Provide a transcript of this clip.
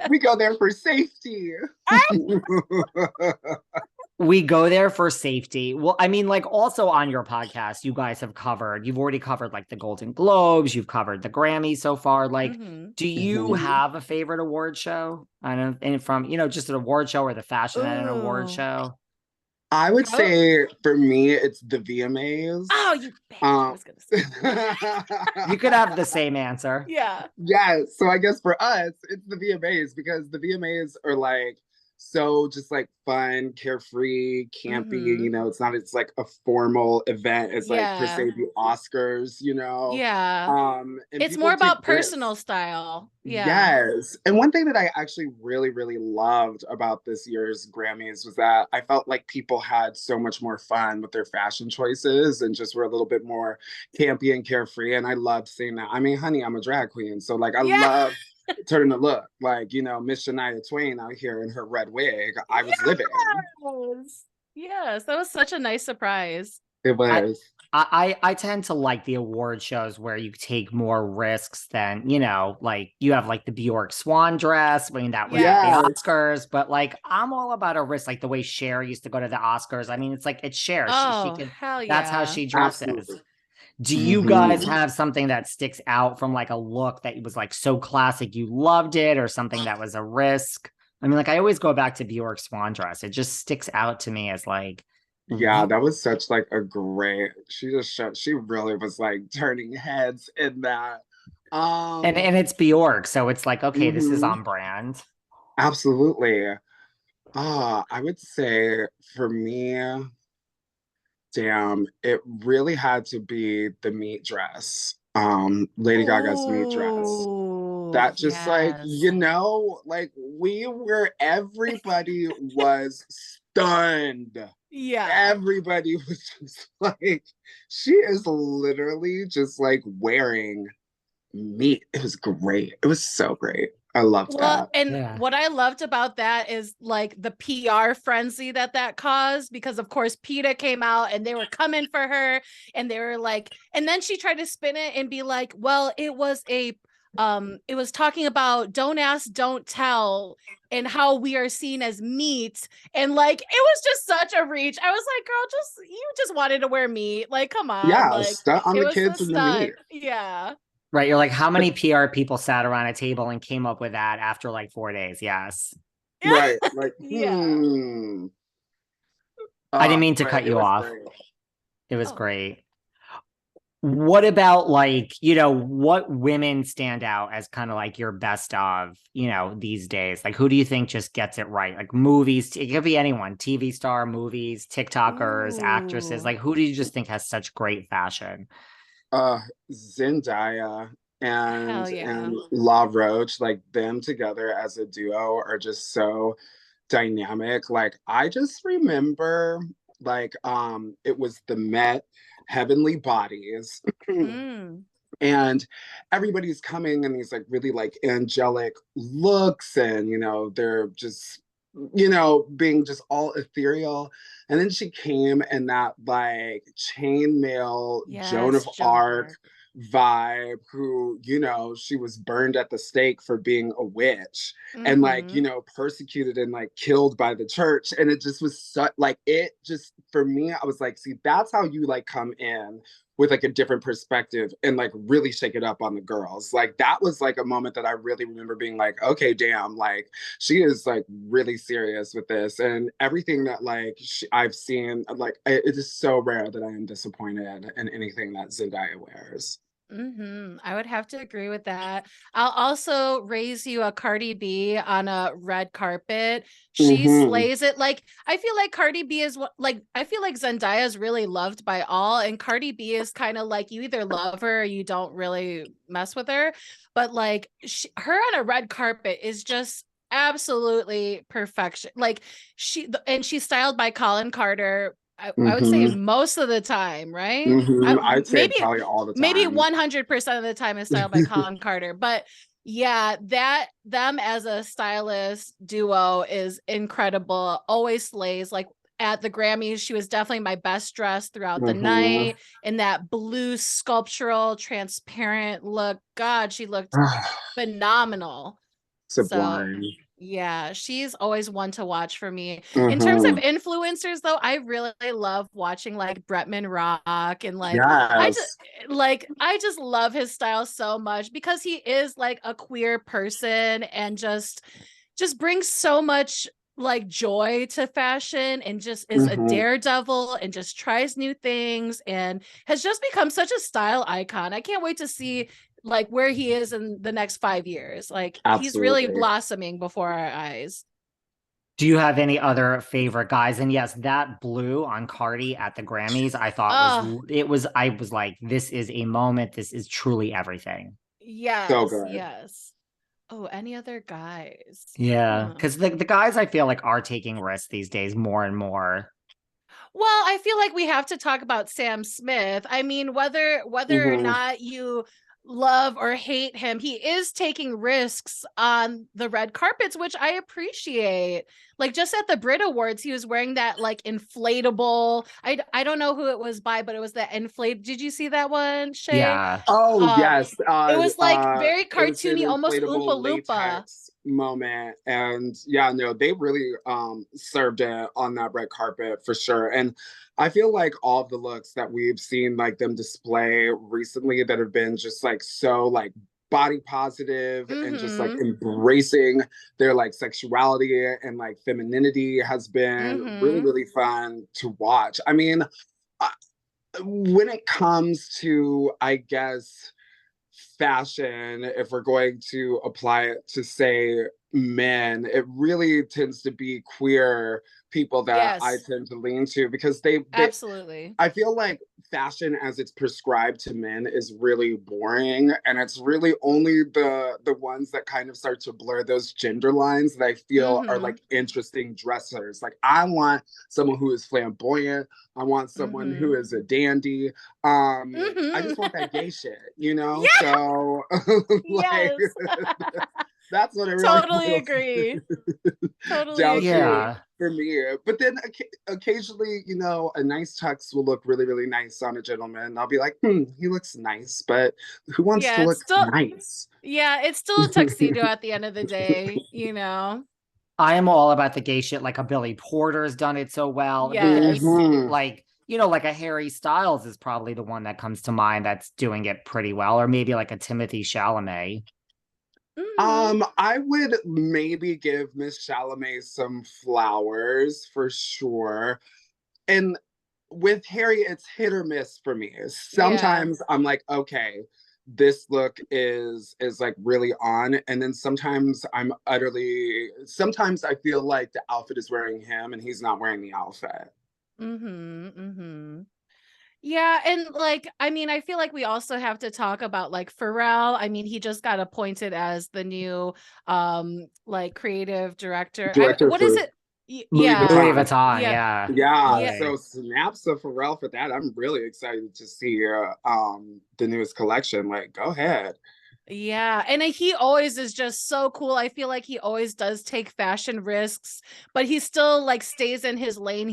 We go there for safety. We go there for safety. Well, I mean, like also on your podcast, you guys have covered, you've already covered like the Golden Globes, you've covered the Grammys so far. Like, do you have a favorite award show? I don't, and from, just an award show or the fashion at an award Ooh. show? I would say for me, it's the VMAs. Oh, you bitch. I was gonna say. You could have the same answer. Yeah. Yeah. So I guess for us, it's the VMAs because the VMAs are like so just like fun, carefree, campy. It's like a formal event. It's like per se the Oscars. Yeah. It's more about personal style. Yeah. Yes. And one thing that I actually really, really loved about this year's Grammys was that I felt like people had so much more fun with their fashion choices and just were a little bit more campy and carefree. And I loved seeing that. I mean, honey, I'm a drag queen. So like I love turning the look. Like, Miss Shania Twain out here in her red wig. I was living. Yes. That was such a nice surprise. It was. I tend to like the award shows where you take more risks than, like you have like the Bjork swan dress. I mean, that was the Oscars, but like I'm all about a risk, like the way Cher used to go to the Oscars. I mean, it's like it's Cher. Oh, hell yeah. That's how she dresses. Absolutely. Do you guys have something that sticks out from like a look that was like so classic you loved it, or something that was a risk? I mean, like I always go back to Bjork swan dress. It just sticks out to me as like, yeah, that was such like a great, she really was like turning heads in that. And it's Bjork, so it's like, okay, this is on brand. Absolutely. I would say for me, damn, it really had to be the meat dress. Lady Gaga's meat dress. That just like, like everybody was stunned. Yeah. Everybody was just like, she is literally just like wearing meat. It was great. It was so great. I loved that. And what I loved about that is like the PR frenzy that caused, because of course PETA came out and they were coming for her and they were like, and then she tried to spin it and be like, well, it was talking about don't ask, don't tell, and how we are seen as meat. And like, it was just such a reach. I was like, girl, you just wanted to wear meat. Like, come on. Yeah, like, stunt on the kids and the meat. Yeah. Right. You're like, how many PR people sat around a table and came up with that after like 4 days? Yes. Right. Like, I didn't mean to cut you off. Great. It was great. What about like, what women stand out as kind of like your best of, these days? Like, who do you think just gets it right? Like movies, it could be anyone, TV star, movies, TikTokers, actresses. Like, who do you just think has such great fashion? Zendaya and RHOBH, like them together as a duo are just so dynamic. Like I just remember like it was the Met Heavenly Bodies and everybody's coming in these like really like angelic looks and they're just being just all ethereal. And then she came in that like chainmail Joan of Arc vibe, who she was burned at the stake for being a witch and like persecuted and like killed by the church. And it just was such like, it just for me, I was like, see, that's how you like come in with like a different perspective and like really shake it up on the girls. Like that was like a moment that I really remember being like, okay, damn, like she is like really serious with this. And everything that like I've seen, like it is so rare that I am disappointed in anything that Zendaya wears. I would have to agree with that. I'll also raise you a Cardi B on a red carpet. She slays it. Like, I feel like Cardi B is I feel like Zendaya is really loved by all. And Cardi B is kind of like, you either love her or you don't really mess with her. But like her on a red carpet is just absolutely perfection. Like she's styled by Colin Carter. I would say most of the time, right? I'd say maybe, probably all the time. Maybe 100% of the time is styled by Colin Carter. But yeah, them as a stylist duo is incredible. Always slays. Like at the Grammys, she was definitely my best dressed throughout the night in that blue sculptural transparent look. God, she looked phenomenal. Sublime. So yeah, she's always one to watch for me. In terms of influencers though, I really love watching like Bretman Rock and like yes. I just love his style so much because he is like a queer person and just brings so much like joy to fashion and just is a daredevil and just tries new things and has just become such a style icon. I can't wait to see like where he is in the next 5 years. Like he's really blossoming before our eyes. Do you have any other favorite guys? And yes, that blue on Cardi at the Grammys, I thought I was like, this is a moment. This is truly everything. Yes. So good. Yes. Oh, any other guys? Yeah. Because the guys I feel like are taking risks these days more and more. Well, I feel like we have to talk about Sam Smith. I mean, whether or not you love or hate him, he is taking risks on the red carpets, which I appreciate. Like just at the Brit Awards, he was wearing that like inflatable. I don't know who it was by, but it was that inflate. Did you see that one, Shea? Yeah. Oh yes. It was like very cartoony, almost Oompa Loompa moment. And yeah, no, they really served it on that red carpet for sure. And I feel like all the looks that we've seen like them display recently that have been just like so like body positive and just like embracing their like sexuality and like femininity has been really, really fun to watch. I mean, when it comes to, I guess, fashion, if we're going to apply it to say men, it really tends to be queer people that I tend to lean to because they absolutely. I feel like fashion as it's prescribed to men is really boring, and it's really only the ones that kind of start to blur those gender lines that I feel are like interesting dressers. Like I want someone who is flamboyant. I want someone who is a dandy. I just want that gay shit, you know? Yeah. So like, that's what I really totally agree. Totally agree. For me. But then occasionally, you know, a nice tux will look really, really nice on a gentleman. I'll be like, he looks nice, but who wants to look nice? Yeah, it's still a tuxedo at the end of the day, you know? I am all about the gay shit. Like a Billy Porter's done it so well. Yes. Like, you know, like a Harry Styles is probably the one that comes to mind that's doing it pretty well. Or maybe like a Timothy Chalamet. I would maybe give Miss Chalamet some flowers for sure. And with Harry, it's hit or miss for me. Sometimes I'm like, okay, this look is like really on. And then sometimes sometimes I feel like the outfit is wearing him and he's not wearing the outfit. Yeah, and like, I mean, I feel like we also have to talk about like Pharrell. I mean, he just got appointed as the new like creative director. What is it? Louis Vuitton. Yeah. So snaps of Pharrell for that. I'm really excited to see the newest collection. Like, go ahead. Yeah, and he always is just so cool. I feel like he always does take fashion risks, but he still like stays in his lane.